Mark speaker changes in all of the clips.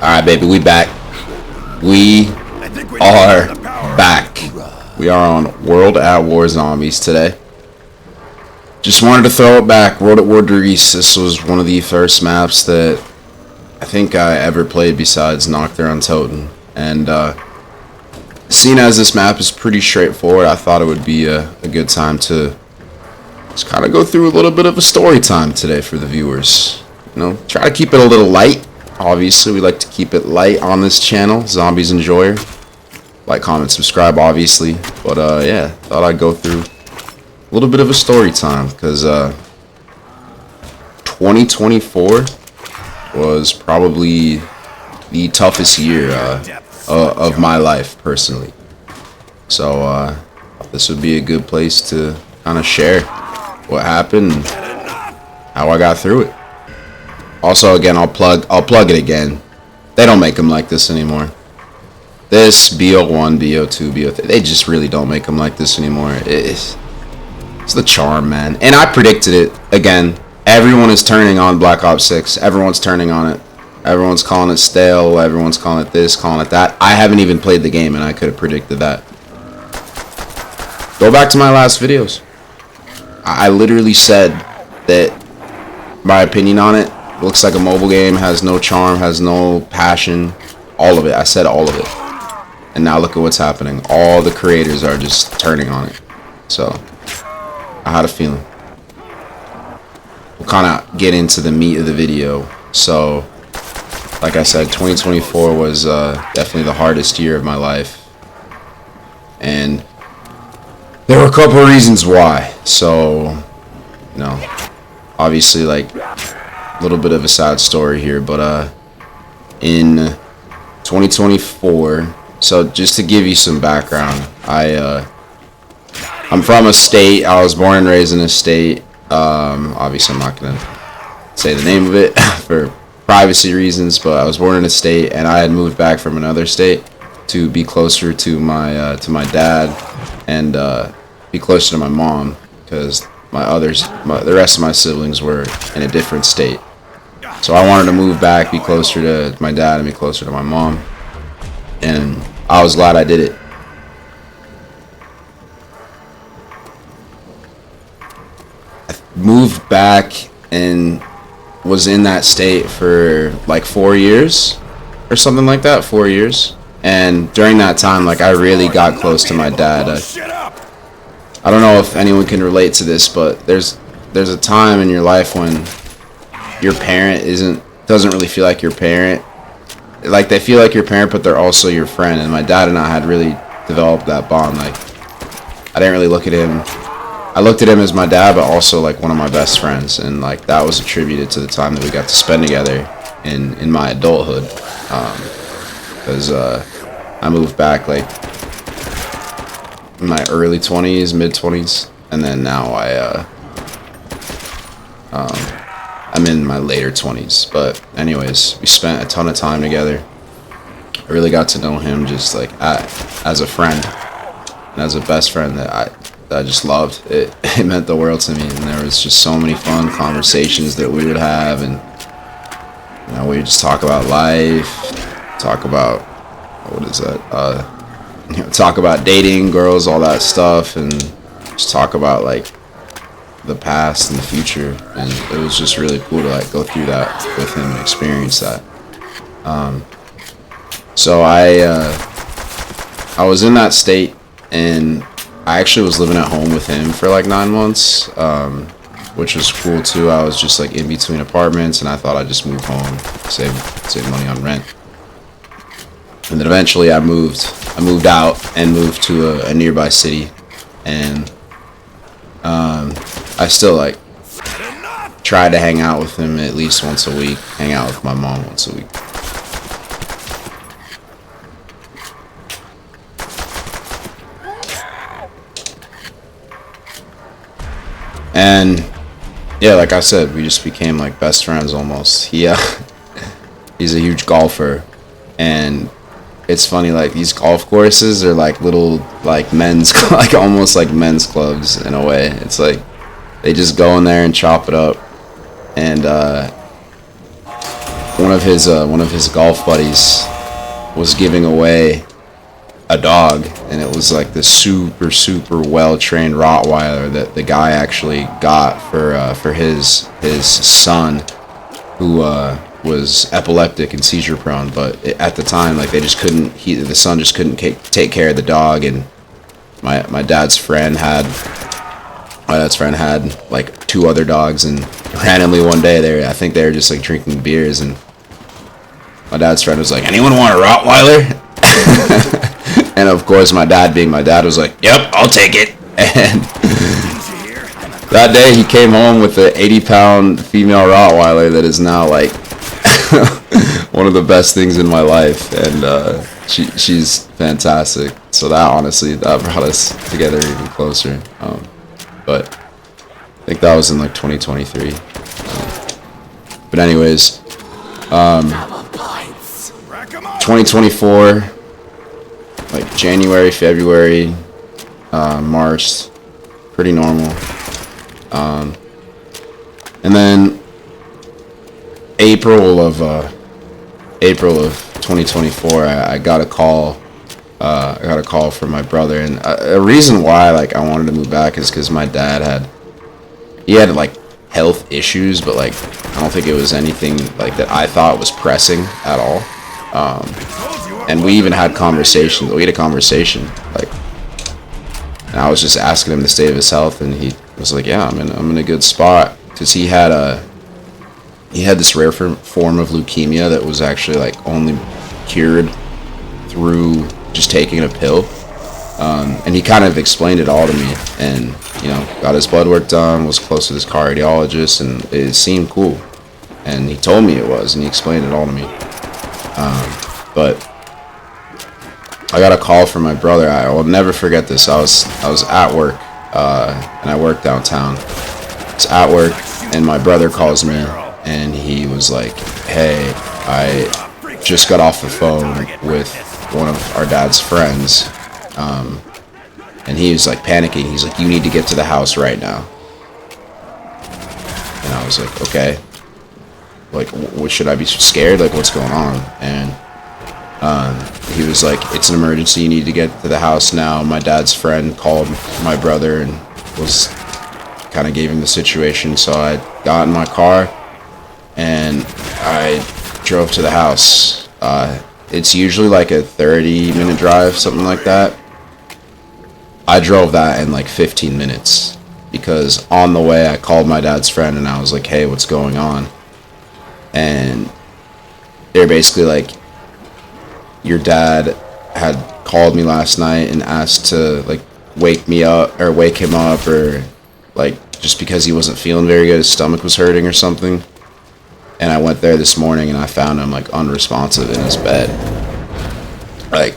Speaker 1: Alright, baby, we back. We are back. We are on World at War Zombies today. Just wanted to throw it back. WaW Der Rise. This was one of the first maps that I think I ever played besides Nocturne on Toten. And seeing as this map is pretty straightforward, I thought it would be a good time to just kind of go through a little bit of a story time today for the viewers. You know, try to keep it a little light. Obviously, we like to keep it light on this channel. Zombies Enjoyer. Like, comment, subscribe, obviously. But, yeah, thought I'd go through a little bit of a story time. Because, 2024 was probably the toughest year of my life, personally. So, this would be a good place to kind of share what happened and how I got through it. Also, again, I'll plug it again. They don't make them like this anymore. This, BO1, BO2, BO3, they just really don't make them like this anymore. It's the charm, man. And I predicted it. Again, everyone is turning on Black Ops 6. Everyone's turning on it. Everyone's calling it stale. Everyone's calling it this, calling it that. I haven't even played the game, and I could have predicted that. Go back to my last videos. I literally said that my opinion on it looks like a mobile game, has no charm, has no passion, all of it. I said all of it. And now look at what's happening. All the creators are just turning on it. So, I had a feeling. We'll kind of get into the meat of the video. So, like I said, 2024 was definitely the hardest year of my life. And there were a couple of reasons why. So, you know, obviously, like, little bit of a sad story here, but in 2024, so just to give you some background, I'm from a state. I was born and raised in a state. Obviously I'm not gonna say the name of it for privacy reasons, but I was born in a state and I had moved back from another state to be closer to my dad and be closer to my mom, because the rest of my siblings were in a different state. So I wanted to move back, be closer to my dad, and be closer to my mom. And I was glad I did it. I moved back and was in that state for like 4 years or something like that, 4 years. And during that time, like, I really got close to my dad. I don't know if anyone can relate to this, but there's a time in your life when your parent doesn't really feel like your parent. Like, they feel like your parent, but they're also your friend. And my dad and I had really developed that bond. Like, I didn't really look at him. I looked at him as my dad, but also like one of my best friends. And like, that was attributed to the time that we got to spend together in my adulthood. Because I moved back like in my early 20s, mid 20s, and then now I'm in my later 20s. But anyways, we spent a ton of time together. I really got to know him just like as a friend and as a best friend that I just loved. It meant the world to me, and there was just so many fun conversations that we would have, and you know, we would just talk about life, talk about you know, talk about dating, girls, all that stuff, and just talk about like the past and the future. And it was just really cool to like go through that with him and experience that. So I was in that state, and I actually was living at home with him for like 9 months, which was cool too. I was just like in between apartments, and I thought I'd just move home, save money on rent. And then eventually I moved out and moved to a nearby city, and I still like tried to hang out with him at least once a week, hang out with my mom once a week. And yeah, like I said, we just became like best friends almost. He's a huge golfer, and it's funny, like, these golf courses are like little like men's like almost like men's clubs in a way. It's like they just go in there and chop it up, and one of his golf buddies was giving away a dog, and it was like this super well trained Rottweiler that the guy actually got for his son, who was epileptic and seizure prone. But at the time, like, they just couldn't. The son just couldn't take care of the dog, and my dad's friend had like 2 other dogs, and randomly one day I think they were just like drinking beers, and my dad's friend was like, "Anyone want a Rottweiler?" And of course, my dad, being my dad, was like, "Yep, I'll take it." And that day he came home with an 80-pound female Rottweiler that is now like one of the best things in my life, and she's fantastic. So that brought us together even closer. But I think that was in like 2023. But anyways, 2024, like January, February, March, pretty normal. And then April of 2024, I got a call. I got a call from my brother, and a reason why like I wanted to move back is because my dad had like health issues, but like I don't think it was anything like that I thought was pressing at all. And we even had conversations. We had a conversation, like, and I was just asking him the state of his health, and he was like, "Yeah, I'm in a good spot," because he had this rare form of leukemia that was actually like only cured through just taking a pill. And he kind of explained it all to me, and got his blood work done, was close to this cardiologist, and it seemed cool, and he told me it was, and he explained it all to me. But I got a call from my brother. I will never forget this. I was at work, and I work downtown. I was at work, and my brother calls me, and he was like, "Hey, I just got off the phone with one of our dad's friends, and he was like panicking. He's like, 'You need to get to the house right now.'" And I was like, "Okay, like, what, should I be scared? Like, what's going on?" And he was like, "It's an emergency. You need to get to the house now." My dad's friend called my brother and was kind of gave him the situation. So I got in my car and I drove to the house. It's usually like a 30-minute drive, something like that. I drove that in like 15 minutes because on the way I called my dad's friend and I was like, "Hey, what's going on?" And they're basically like, "Your dad had called me last night and asked to like wake him up, or like just because he wasn't feeling very good, his stomach was hurting or something." And I went there this morning and I found him like unresponsive in his bed, like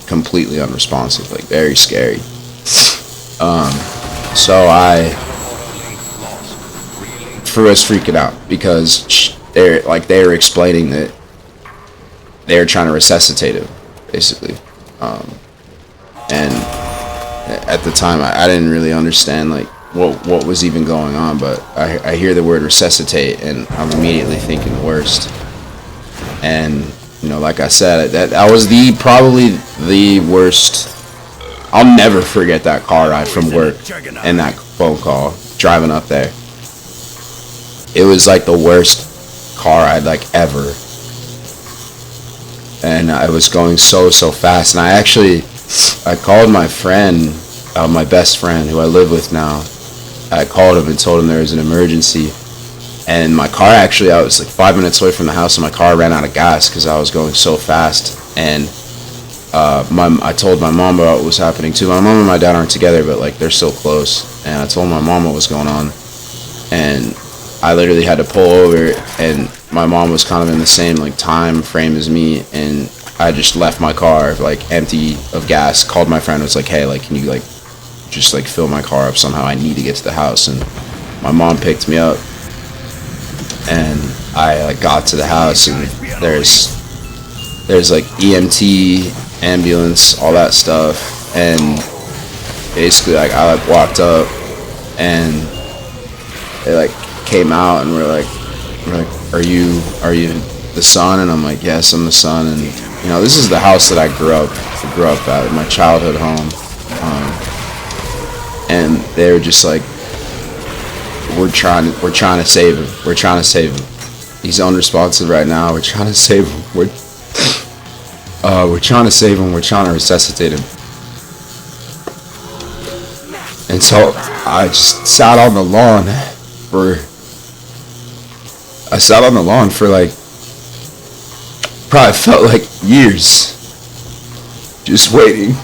Speaker 1: completely unresponsive, like very scary. So I was freaking out because they were explaining that they were trying to resuscitate him, basically. And at the time, I didn't really understand like what was even going on, but I hear the word resuscitate and I'm immediately thinking the worst. And like I said, that was probably the worst. I'll never forget that car ride from work and that phone call driving up there. It was like the worst car ride like ever. And I was going so fast, and I called my friend, my best friend who I live with now. I called him and told him there was an emergency, and my car I was like 5 minutes away from the house, and my car ran out of gas because I was going so fast. And I told my mom about what was happening too. My mom and my dad aren't together, but like they're so close, and I told my mom what was going on, and I literally had to pull over, and my mom was kind of in the same like time frame as me, and I just left my car like empty of gas, called my friend, was like, "Hey, like, can you like just like fill my car up somehow? I need to get to the house." And my mom picked me up, and I like got to the house, and there's like EMT, ambulance, all that stuff, and basically like I like walked up, and they like came out, and we're like are you the son?" And I'm like, "Yes, I'm the son." And you know, this is the house that I grew up at, my childhood home. And they were just like, we're trying to save him. We're trying to save him. He's unresponsive right now. We're trying to save him. We're trying to save him. We're trying to resuscitate him." And so I just sat on the lawn for like, probably felt like years, just waiting.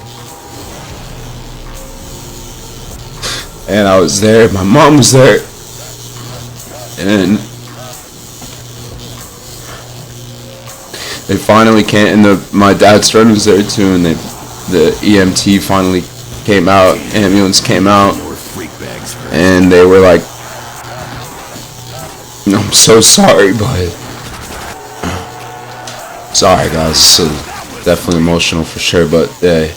Speaker 1: And I was there, my mom was there, and they finally came, and my dad's friend was there too, and the EMT finally came out, ambulance came out, and they were like, "I'm so sorry, but..." Sorry guys, this is definitely emotional for sure, but the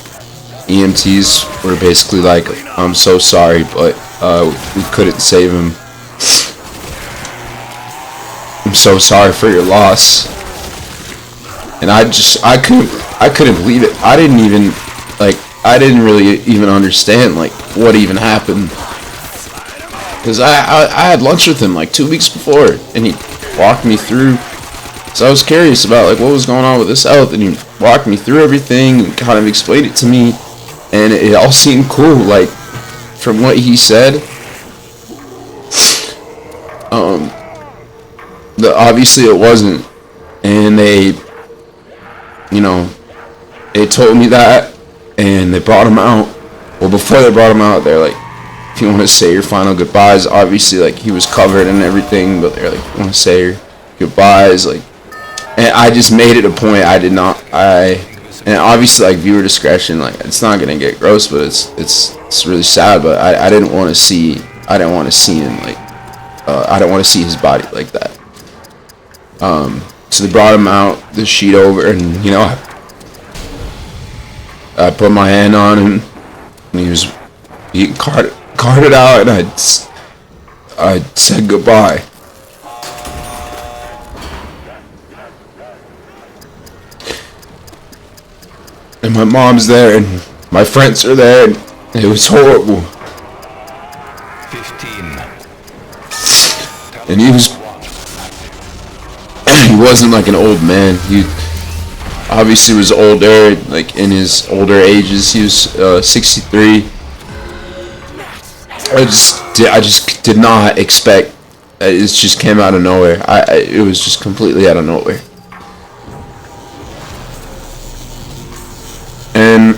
Speaker 1: EMTs were basically like, "I'm so sorry, but we couldn't save him. I'm so sorry for your loss." And I couldn't believe it. I didn't really even understand like what even happened, because I had lunch with him like 2 weeks before, and he walked me through. So I was curious about like what was going on with his health, and he walked me through everything and kind of explained it to me, and it all seemed cool. Like from what he said, obviously it wasn't, and they told me that, and they brought him out. Well, before they brought him out, they're like, "If you want to say your final goodbyes," obviously like he was covered and everything, but they're like, "If you want to say your goodbyes," like. And I just made it a point. And obviously like viewer discretion, like it's not gonna get gross, but it's really sad. But I didn't want to see him like, I don't want to see his body like that. So they brought him out, the sheet over, and I put my hand on him, and he carted out, and I said goodbye. And my mom's there, and my friends are there, and it was horrible.
Speaker 2: 15.
Speaker 1: And he wasn't like an old man. He obviously was older, like in his older ages. He was 63. I just did not expect. It just came out of nowhere. It was just completely out of nowhere. And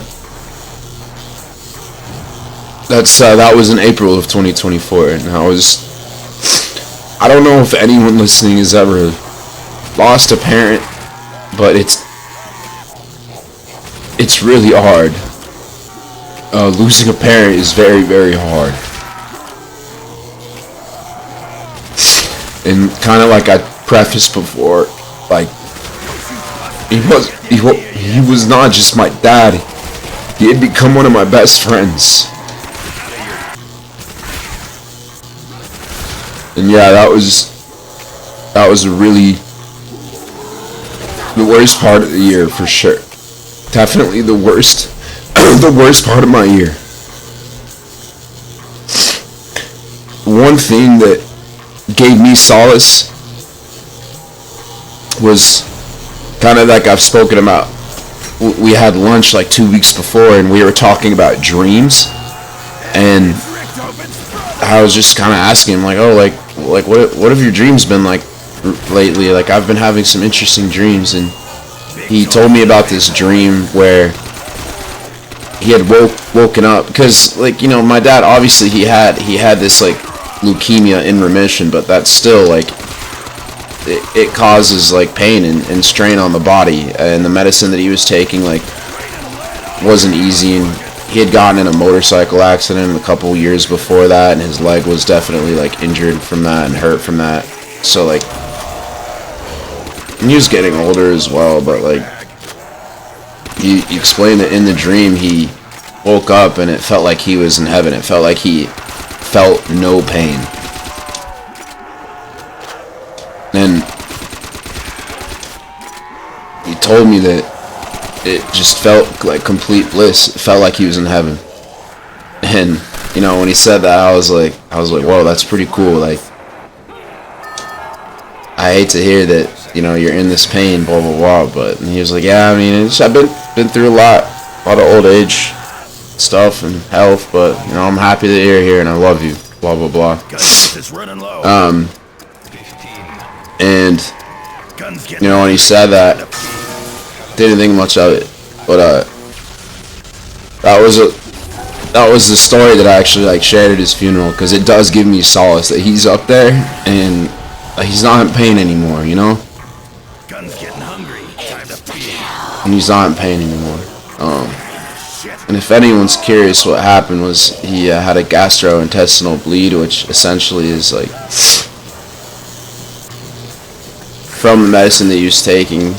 Speaker 1: that was in April of 2024, and I don't know if anyone listening has ever lost a parent, but it's really hard. Losing a parent is very, very hard. And kind of like I prefaced before, like he was not just my dad. He had become one of my best friends. And yeah, that was really the worst part of the year for sure. Definitely the worst part of my year. One thing that gave me solace was kind of like I've spoken about. We had lunch like 2 weeks before, and we were talking about dreams, and I was just kind of asking him like, "Oh, like what have your dreams been like lately?" Like, I've been having some interesting dreams, and he told me about this dream where he had woken up, because like, my dad, obviously he had this like leukemia in remission, but that's still like it causes like pain and strain on the body, and the medicine that he was taking like wasn't easy, and he had gotten in a motorcycle accident a couple years before that, and his leg was definitely like injured from that and hurt from that. So like, and he was getting older as well, but like he explained that in the dream he woke up and it felt like he was in heaven. It felt like he felt no pain. And he told me that it just felt like complete bliss. It felt like he was in heaven. And you know, when he said that, I was like, whoa, that's pretty cool. Like, I hate to hear that, you know, you're in this pain, blah blah blah. But and he was like, yeah, I mean, I've been through a lot of old age stuff and health, but you know, I'm happy that you're here and I love you, blah blah blah. And you know, when he said that, didn't think much of it, but that was the story that I actually like shared at his funeral, because it does give me solace that he's up there and he's not in pain anymore, you know. And he's not in pain anymore. And if anyone's curious, what happened was he had a gastrointestinal bleed, which essentially is like from the medicine that he was taking.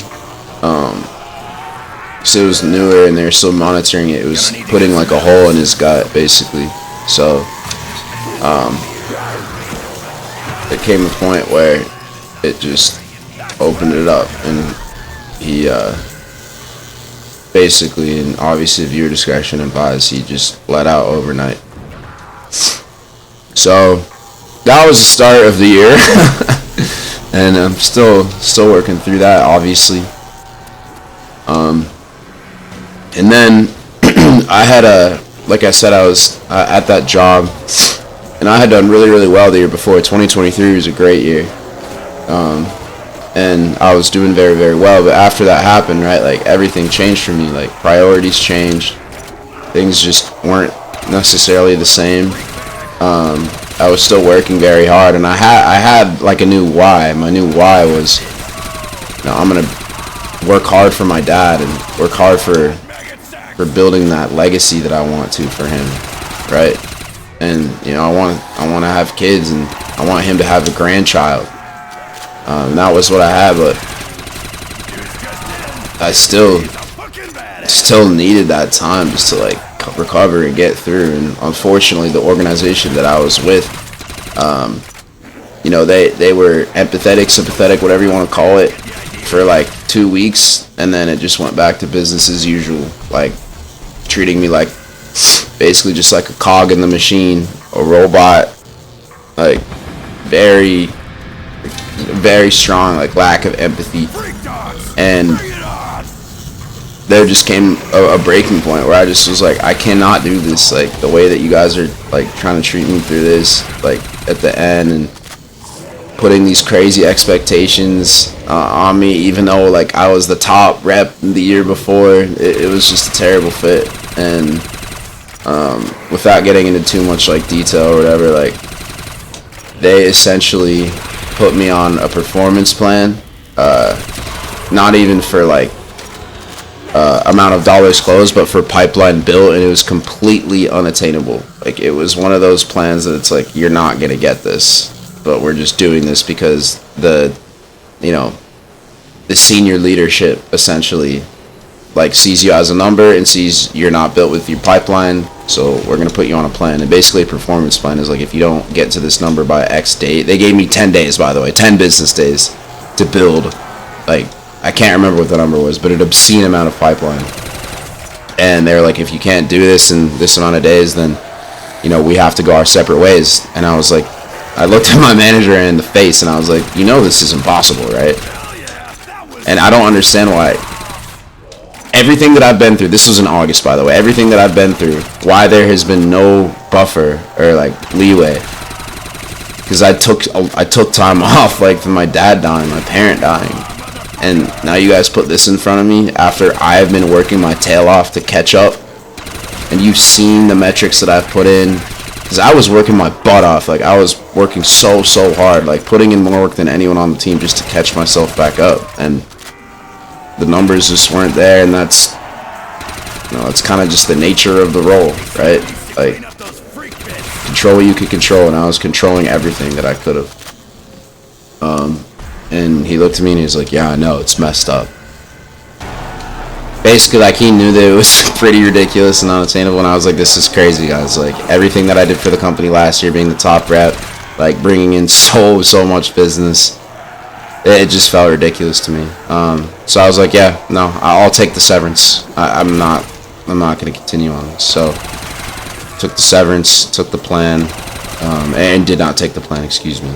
Speaker 1: So it was newer and they were still monitoring it. It was putting like a hole in his gut, basically. So there came a point where it just opened it up, and he basically, and obviously viewer discretion advised, he just bled out overnight. So that was the start of the year. And I'm still working through that, obviously. And then I had like I said, I was at that job, and I had done really, really well the year before. 2023 was a great year. And I was doing very, very well. But after that happened, right, like everything changed for me. Like priorities changed. Things just weren't necessarily the same. I was still working very hard, and I had like a new why. My new why was, you know, I'm gonna work hard for my dad and work hard for building that legacy that I want to for him, right? And you know, I want to have kids, and I want him to have a grandchild. That was what I had, but I still needed that time just to like recover and get through. And unfortunately, the organization that I was with, you know, they were empathetic, sympathetic, whatever you want to call it, for like 2 weeks, and then it just went back to business as usual, like treating me like basically just like a cog in the machine, a robot, like very, very strong, like lack of empathy. And there just came a breaking point where I just was like, I cannot do this, like the way that you guys are like trying to treat me through this, like at the end, and putting these crazy expectations on me, even though like I was the top rep the year before. It was just a terrible fit. And without getting into too much like detail or whatever, like they essentially put me on a performance plan, not even for like amount of dollars closed, but for pipeline built, and it was completely unattainable. Like it was one of those plans that it's like, you're not gonna get this, but we're just doing this because the senior leadership essentially like sees you as a number and sees you're not built with your pipeline, so we're going to put you on a plan. And basically a performance plan is like, if you don't get to this number by X date, they gave me 10 days, by the way, 10 business days to build, like, I can't remember what the number was, but an obscene amount of pipeline. And they're like, if you can't do this in this amount of days, then, you know, we have to go our separate ways. And I was like, I looked at my manager in the face and I was like, you know, this is impossible, right? And I don't understand why. Everything that I've been through, this was in August, by the way, everything that I've been through, why there has been no buffer or like leeway. Because I took time off, like from my dad dying, my parent dying. And now you guys put this in front of me after I've been working my tail off to catch up. And you've seen the metrics that I've put in. Because I was working my butt off. Like I was working so hard, like putting in more work than anyone on the team just to catch myself back up. And the numbers just weren't there, and that's, you know, it's kind of just the nature of the role, right? Like, control what you could control, and I was controlling everything that I could have. And he looked at me and he was like, yeah, I know, it's messed up. Basically, like, he knew that it was pretty ridiculous and unattainable, and I was like, this is crazy, guys. Like, everything that I did for the company last year, being the top rep, like, bringing in so much business, it just felt ridiculous to me. So I was like, yeah, no, I'll take the severance. I'm not gonna continue on this. So took the severance, took the plan, and did not take the plan, excuse me,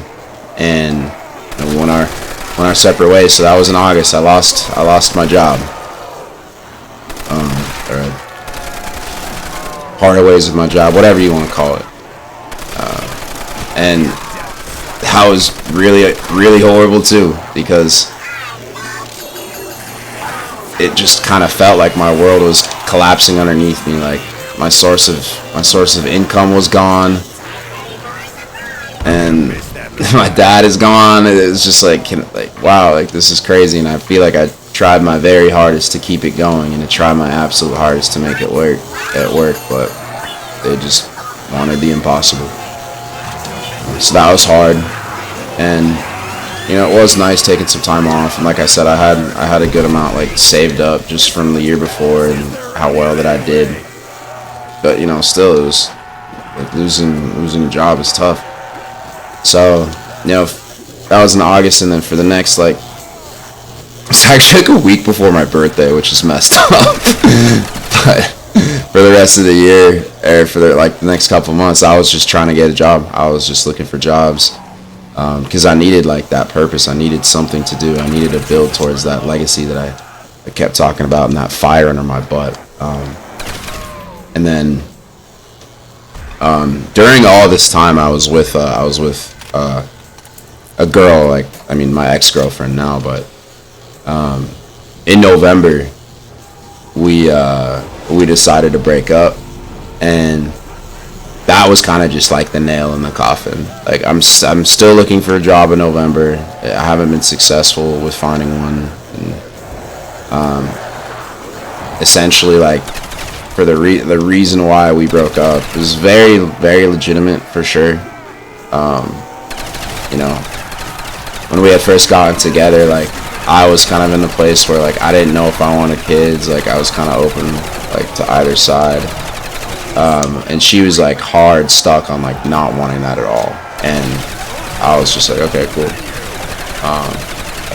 Speaker 1: and we went our separate ways. So that was in August. I lost my job, or parted ways with my job, whatever you want to call it, and that was really horrible too, because it just kind of felt like my world was collapsing underneath me. Like my source of income was gone, and my dad is gone. It was just like wow, like this is crazy. And I feel like I tried my very hardest to keep it going, and I tried my absolute hardest to make it work but they just wanted the impossible. So that was hard, and it was nice taking some time off. And like I said, I had a good amount like saved up just from the year before and how well that I did. But still, it was like losing a job is tough. So that was in August, and then for the next it's actually like a week before my birthday, which is messed up. But for the rest of the year, or for the next couple months, I was just trying to get a job. I was just looking for jobs, because I needed that purpose. I needed something to do. I needed to build towards that legacy that I kept talking about, and that fire under my butt. And then during all this time, I was with a girl, my ex-girlfriend now, but in November we decided to break up, and that was kind of just like the nail in the coffin. Like I'm still looking for a job in November. I haven't been successful with finding one, and essentially for the reason why we broke up was very, very legitimate for sure. When we had first gotten together, I was kind of in the place where I didn't know if I wanted kids. I was kind of open to either side, and she was hard stuck on not wanting that at all, and I was just okay, cool.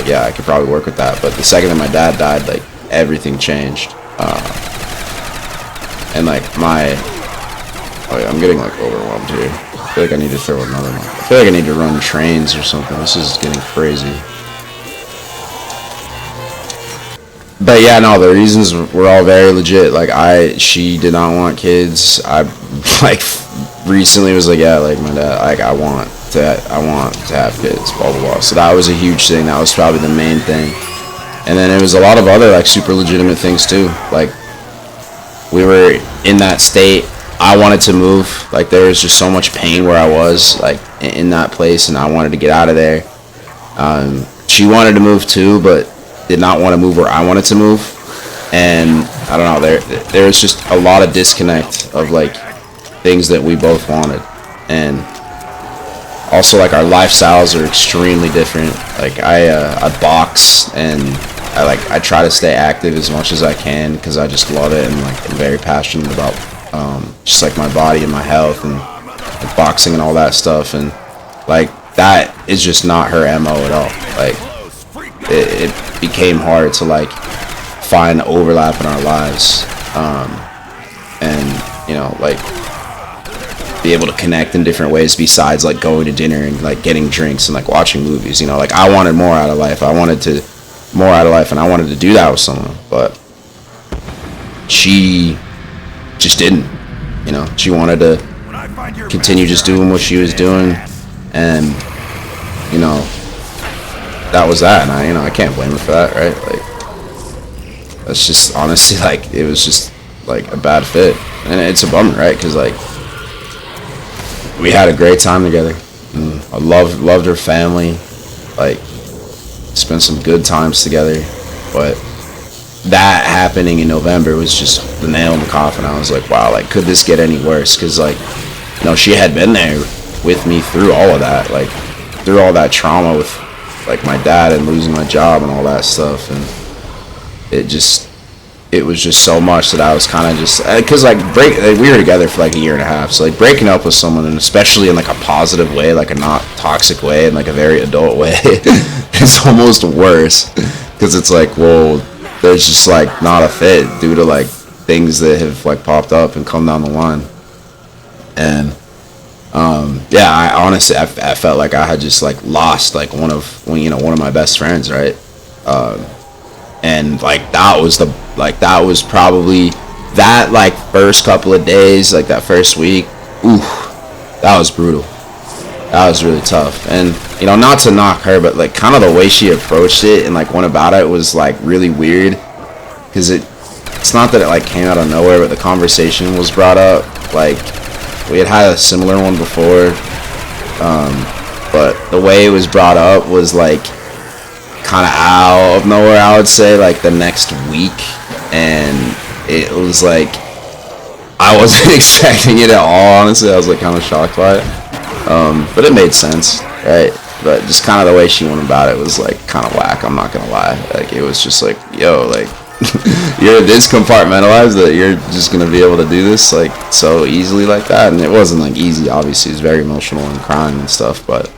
Speaker 1: Yeah, I could probably work with that. But the second that my dad died, everything changed. And I'm getting overwhelmed here. I feel like I need to throw another one. I feel like I need to run trains or something. This is getting crazy. But yeah, no, the reasons were all very legit. She did not want kids. I recently was yeah, my dad, I want to have kids, blah blah blah. So that was a huge thing. That was probably the main thing. And then it was a lot of other super legitimate things too. We were in that state. I wanted to move. There was just so much pain where I was in that place, and I wanted to get out of there. She wanted to move too, but did not want to move where I wanted to move. And I don't know, there was just a lot of disconnect of things that we both wanted, and also our lifestyles are extremely different. I box, and I try to stay active as much as I can because I just love it, and I'm very passionate about just my body and my health, and boxing and all that stuff, and that is just not her MO at all. It became hard to find overlap in our lives, and be able to connect in different ways besides going to dinner and getting drinks and watching movies. I wanted more out of life. I wanted to do that with someone, but she just didn't. She wanted to continue just doing what she was doing, and that was that. And I can't blame her for that, right? That's just honestly it was just a bad fit, and it's a bummer, right? Because we had a great time together. And I loved her family, spent some good times together, but that happening in November was just the nail in the coffin. I was wow, could this get any worse? Because she had been there with me through all of that, through all that trauma with my dad and losing my job and all that stuff, and it it was just so much that I was kind of just, because like we were together for like a year and a half, so like breaking up with someone, and especially in like a positive way, like a not toxic way, in like a very adult way, it's almost worse, because it's like, well, there's just like not a fit due to like things that have like popped up and come down the line. And yeah, I honestly, I felt like I had just like lost like one of my best friends, right? And like that was probably that like first couple of days, like that first week. Ooh, that was brutal. That was really tough. And not to knock her, but like kind of the way she approached it and like went about it was like really weird, because it's not that it like came out of nowhere, but the conversation was brought up. Like we had a similar one before, but the way it was brought up was like kind of out of nowhere, I would say, like the next week. And it was like I wasn't expecting it at all, honestly. I was like kind of shocked by it, but it made sense, right? But just kind of the way she went about it was like kind of whack, I'm not gonna lie. Like it was just like, yo, like you're this compartmentalized that you're just gonna be able to do this like so easily like that. And it wasn't like easy, obviously. It was very emotional and crying and stuff, but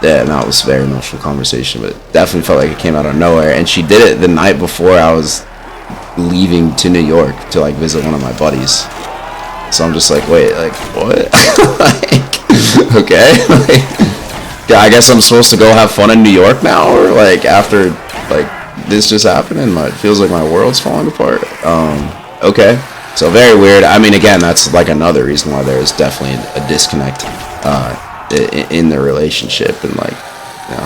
Speaker 1: yeah, that was a very emotional conversation, but it definitely felt like it came out of nowhere. And she did it the night before I was leaving to New York to like visit one of my buddies. So I'm just like, wait, like what? Like, okay, like, yeah, I guess I'm supposed to go have fun in New York now, or like after like this just happened and it feels like my world's falling apart. Okay, so very weird. I mean, again, that's like another reason why there is definitely a disconnect in the relationship, and like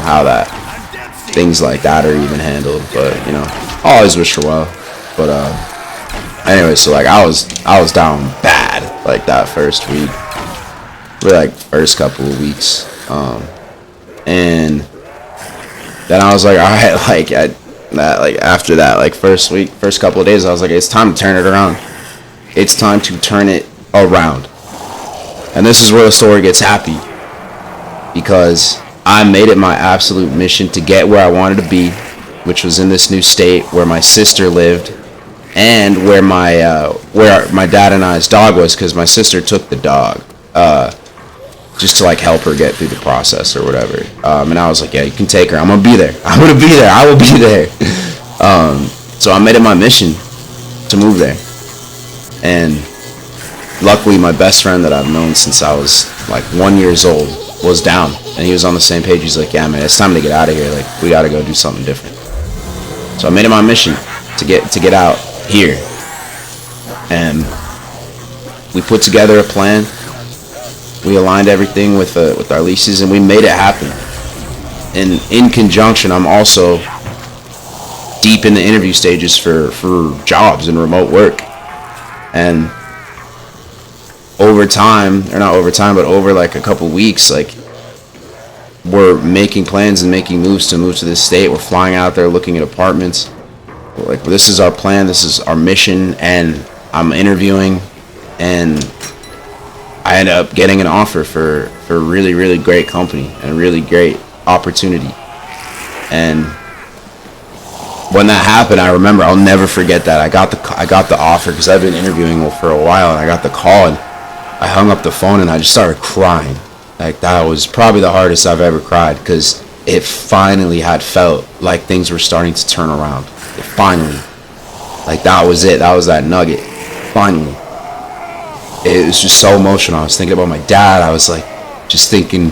Speaker 1: how that things like that are even handled. But I always wish her well. But anyway, so like I was down bad like that first week, for like first couple of weeks, and then I was like, all right, like after that like first couple of days, I was like, it's time to turn it around. It's time to turn it around. And this is where the story gets happy, because I made it my absolute mission to get where I wanted to be, which was in this new state where my sister lived, and where my dad and I's dog was, because my sister took the dog just to like help her get through the process or whatever. And I was like, yeah, you can take her. I'm gonna be there. I will be there. So I made it my mission to move there, and luckily my best friend that I've known since I was like 1 year old was down, and he was on the same page. He's like, yeah, man, it's time to get out of here. Like, we gotta go do something different. So I made it my mission to get out here, and we put together a plan. We aligned everything with our leases, and we made it happen. And in conjunction, I'm also deep in the interview stages for jobs and remote work. And over like a couple weeks, like we're making plans and making moves to move to this state. We're flying out there, looking at apartments. Like, this is our plan, this is our mission, and I'm interviewing, and I end up getting an offer for a really, really great company and a really great opportunity. And when that happened, I remember, I'll never forget that. I got the offer because I've been interviewing for a while, and I got the call, and I hung up the phone and I just started crying. Like, that was probably the hardest I've ever cried, because it finally had felt like things were starting to turn around. It finally, like, that was it. That was that nugget. Finally. It was just so emotional. I was thinking about my dad. I was like, just thinking,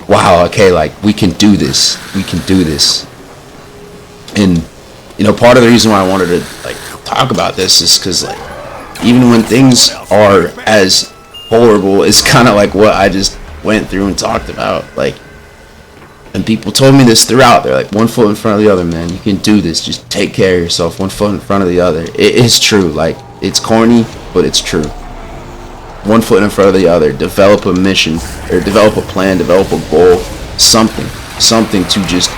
Speaker 1: wow, okay, like, we can do this. We can do this. And, part of the reason why I wanted to, like, talk about this is because, like, even when things are as horrible as kind of like what I just went through and talked about, like, and people told me this throughout, they're like, one foot in front of the other, man, you can do this, just take care of yourself, one foot in front of the other. It is true. Like, it's corny, but it's true. One foot in front of the other. Develop a mission, or develop a plan, develop a goal, something to just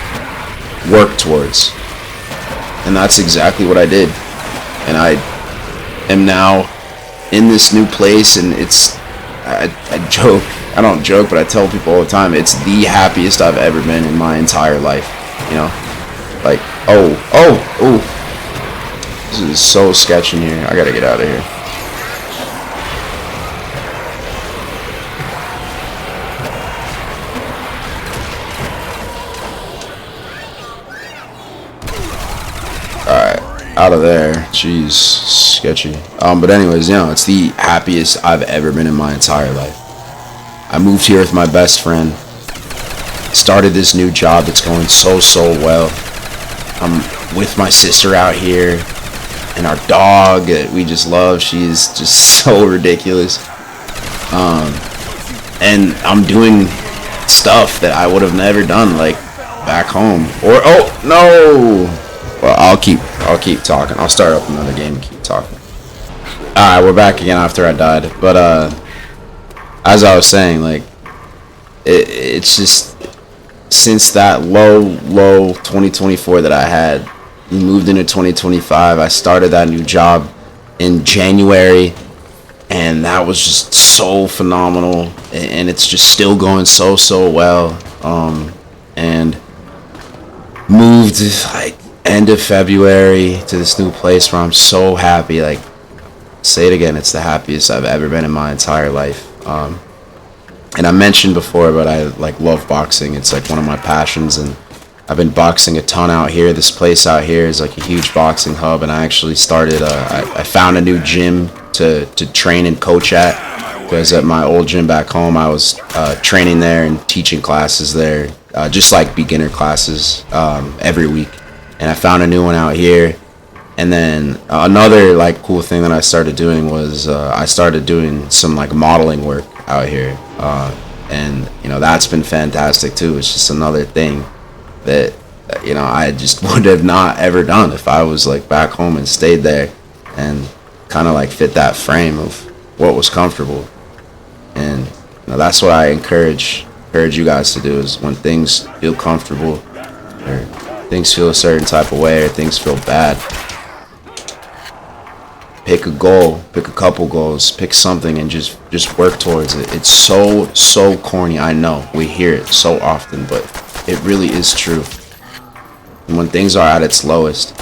Speaker 1: work towards. And that's exactly what I did. And I am now in this new place, and I joke, I don't joke, but I tell people all the time, it's the happiest I've ever been in my entire life. Like, oh, This is so sketchy in here. I gotta get out of here. Alright, out of there. Jeez, sketchy. But anyways, you know, it's the happiest I've ever been in my entire life. I moved here with my best friend. Started this new job that's going so well. I'm with my sister out here, and our dog that we just love. She's just so ridiculous. And I'm doing stuff that I would have never done, like back home. Or oh no. Well, I'll keep talking. I'll start up another game and keep talking. All right, we're back again after I died. But as I was saying, like it's just. Since that low 2024 that I had, moved into 2025, I started that new job in January, and that was just so phenomenal, and it's just still going so well. And moved like end of February to this new place where I'm so happy. Like, say it again, it's the happiest I've ever been in my entire life. And I mentioned before, but I like love boxing. It's like one of my passions, and I've been boxing a ton out here. This place out here is like a huge boxing hub, and I actually started. I found a new gym to train and coach at, because at my old gym back home, I was training there and teaching classes there, just like beginner classes every week. And I found a new one out here. And then another like cool thing that I started doing was I started doing some like modeling work out here, and you know, that's been fantastic too. It's just another thing that you know, I just would have not ever done if I was like back home and stayed there and kind of like fit that frame of what was comfortable. And you know, that's what I encourage you guys to do, is when things feel comfortable or things feel a certain type of way or things feel bad, pick a goal, pick a couple goals, pick something and just work towards it. It's so corny, I know. We hear it so often, but it really is true. And when things are at its lowest,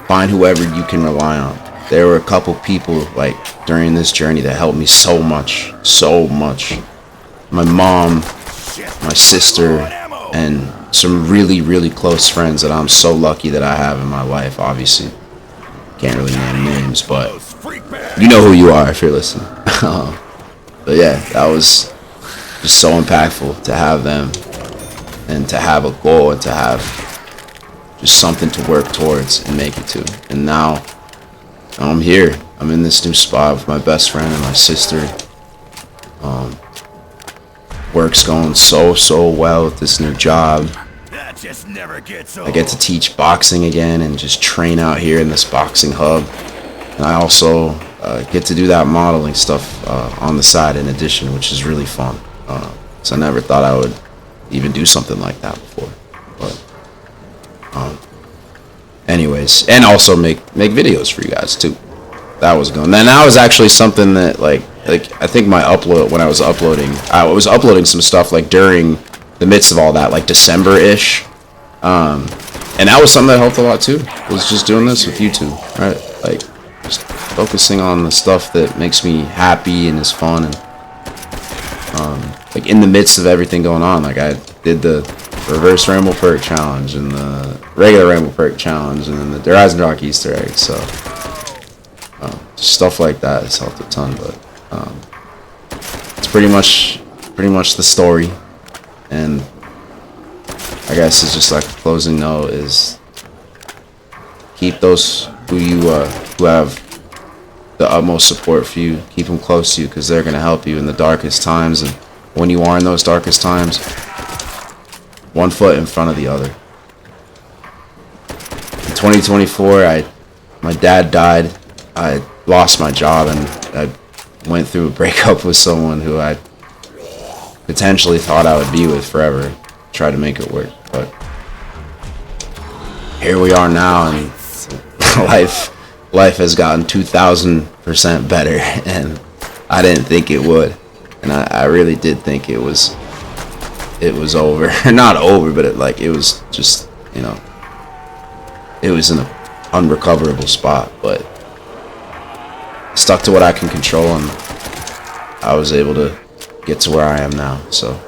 Speaker 1: find whoever you can rely on. There were a couple people like during this journey that helped me so much. My mom, my sister, and some really close friends that I'm so lucky that I have in my life. Obviously can't really name names, but you know who you are if you're listening. But yeah, that was just so impactful to have them and to have a goal and to have just something to work towards and make it to. And now I'm here. I'm in this new spot with my best friend and my sister. Work's going so well with this new job.
Speaker 2: Just never gets old.
Speaker 1: I get to teach boxing again and just train out here in this boxing hub. And I also get to do that modeling stuff on the side in addition, which is really fun. So I never thought I would even do something like that before. But anyways, and also make videos for you guys too. That was going. Then that was actually something that like I think my upload, when I was uploading some stuff like during the midst of all that, like December-ish. And that was something that helped a lot too, was just doing this with YouTube, right? Like just focusing on the stuff that makes me happy and is fun. And like in the midst of everything going on, like I did the reverse rainbow perk challenge and the regular rainbow perk challenge and then the Rise and Rock Easter egg. So just stuff like that has helped a ton. But it's pretty much the story. And I guess it's just like a closing note is keep those who have the utmost support for you, keep them close to you, because they're going to help you in the darkest times. And when you are in those darkest times, one foot in front of the other. In 2024, my dad died. I lost my job and I went through a breakup with someone who I potentially thought I would be with forever. Tried to make it work, but here we are now, and life has gotten 2,000% better, and I didn't think it would, and I really did think it was over. Not over, but it was just, you know, it was in a unrecoverable spot, but stuck to what I can control, and I was able to get to where I am now. So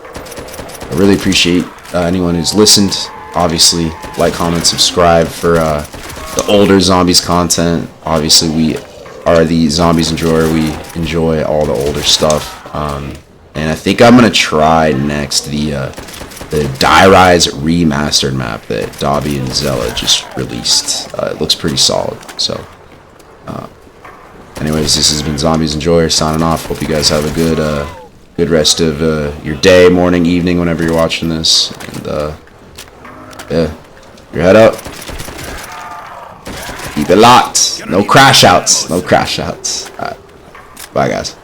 Speaker 1: I really appreciate anyone who's listened. Obviously, like, comment, subscribe for the older zombies content. Obviously, we are the zombies enjoyer. We enjoy all the older stuff. And I think I'm gonna try next the Die Rise remastered map that Dobby and Zella just released. It looks pretty solid. So, anyways, this has been Zombies Enjoyer signing off. Hope you guys have a good rest of your day, morning, evening, whenever you're watching this. And yeah, your head up. Keep it locked. No crash outs. No crash outs. All right. Bye, guys.